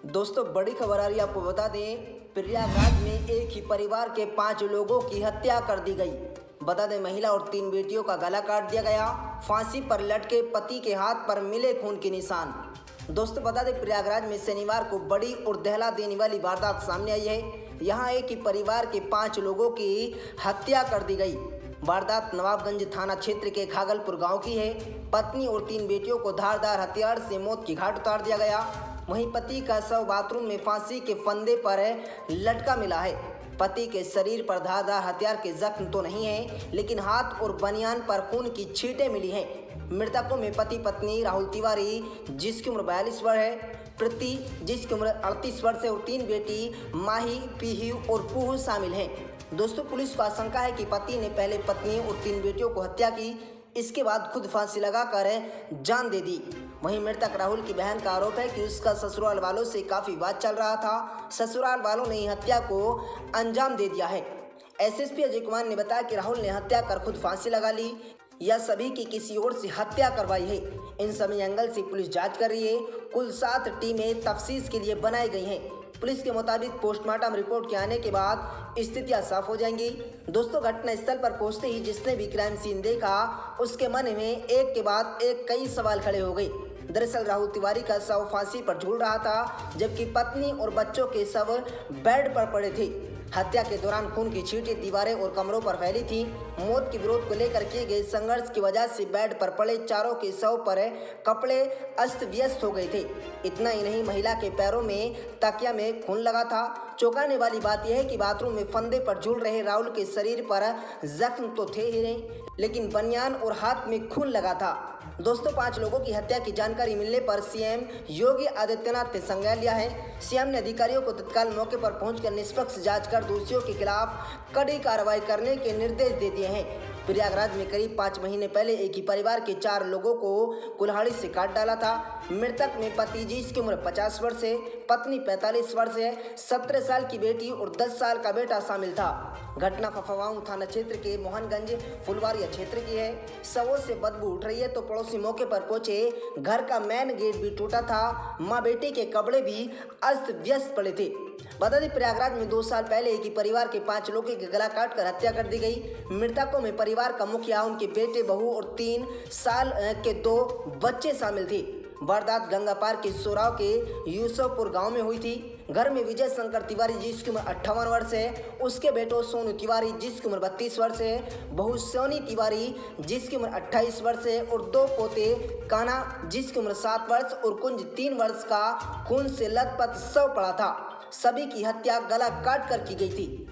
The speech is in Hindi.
दोस्तों बड़ी खबर आ रही है, आपको बता दें प्रयागराज में एक ही परिवार के 5 लोगों की हत्या कर दी गई। बता दें महिला और 3 बेटियों का गला काट दिया गया। फांसी पर लटके पति के हाथ पर मिले खून के निशान। दोस्तों बता दें प्रयागराज में शनिवार को बड़ी और दहला देने वाली वारदात सामने आई है। यहाँ एक ही परिवार के 5 लोगों की हत्या कर दी गई। वारदात नवाबगंज थाना क्षेत्र के खागलपुर गांव की है। पत्नी और 3 बेटियों को धारदार हथियार से मौत की घाट उतार दिया गया। वहीं पति का शव बाथरूम में फांसी के फंदे पर लटका मिला है। पति के शरीर पर धारदार हथियार के जख्म तो नहीं है, लेकिन हाथ और बनियान पर खून की छींटें मिली हैं। मृतकों में पति पत्नी राहुल तिवारी जिसकी उम्र 42 वर्ष है, प्रीति जिसकी उम्र 38 वर्ष है और 3 बेटी माही, पीहू और पूहू शामिल हैं। दोस्तों पुलिस को आशंका है कि पति ने पहले पत्नी और 3 बेटियों को हत्या की, इसके बाद खुद फांसी लगाकर जान दे दी। वहीं मृतक राहुल की बहन का आरोप है कि उसका ससुराल वालों से काफी बात चल रहा था। ससुराल वालों ने हत्या को अंजाम दे दिया है। एसएसपी अजय कुमार ने बताया कि राहुल ने हत्या कर खुद फांसी लगा ली या सभी की किसी और से हत्या करवाई है। इन सभी एंगल से पुलिस जांच कर रही है। कुल 7 टीमें तफ्तीश के लिए बनाई गई हैं। पुलिस के मुताबिक पोस्टमार्टम रिपोर्ट के आने के बाद स्थितियां साफ हो जाएंगी। दोस्तों घटना स्थल पर पहुंचते ही जिसने भी क्राइम सीन देखा उसके मन में एक के बाद एक कई सवाल खड़े हो गए। दरअसल राहुल तिवारी का शव फांसी पर झूल रहा था, जबकि पत्नी और बच्चों के शव बेड पर पड़े थे। हत्या के दौरान खून की छींटें दीवारें और कमरों पर फैली थी। मौत के विरोध को लेकर किए गए संघर्ष की वजह से बेड पर पड़े चारों के शव पर कपड़े अस्त व्यस्त हो गए थे। इतना ही नहीं, महिला के पैरों में तकिया में खून लगा था। चौंकाने वाली बात यह है कि बाथरूम में फंदे पर झूल रहे राहुल के शरीर पर जख्म तो थे ही नहीं, लेकिन बनियान और हाथ में खून लगा था। दोस्तों 5 लोगों की हत्या की जानकारी मिलने पर सीएम योगी आदित्यनाथ ने संज्ञान लिया है। सीएम ने अधिकारियों को तत्काल मौके पर पहुंचकर निष्पक्ष जांच कर दोषियों के खिलाफ कड़ी कार्रवाई करने के निर्देश दे दिए हैं। प्रयागराज में करीब 5 महीने पहले एक ही परिवार के 4 लोगों को कुल्हाड़ी से काट डाला था। मृतक में पति जिसकी उम्र 50 वर्ष है, पत्नी 45 वर्ष है, 17 साल की बेटी और 10 साल का बेटा शामिल था। घटना फफवाऊ थाना क्षेत्र के मोहनगंज फुलवारिया क्षेत्र की है। शवों से बदबू उठ रही है तो पड़ोसी मौके पर पहुंचे। घर का मेन गेट भी टूटा था। माँ बेटी के कपड़े भी अस्त व्यस्त पड़े थे। बता दें प्रयागराज में 2 साल पहले एक ही परिवार के 5 लोगों के गला काटकर हत्या कर दी गई। मृतकों में परिवार का मुखिया, उनके बेटे, बहू और 3 साल के 2 बच्चे शामिल थे। वारदात गंगापार के सोराव के यूसुफपुर गांव में हुई थी। घर में विजय शंकर तिवारी जिसकी उम्र 58 वर्ष है, उसके बेटों सोनू तिवारी जिसकी उम्र 32 वर्ष है, बहू सोनी तिवारी जिसकी उम्र 28 वर्ष है और 2 पोते कान्हा जिसकी उम्र 7 वर्ष और कुंज 3 वर्ष का खून से लथपथ शव पड़ा था। सभी की हत्या गला काट कर की गई थी।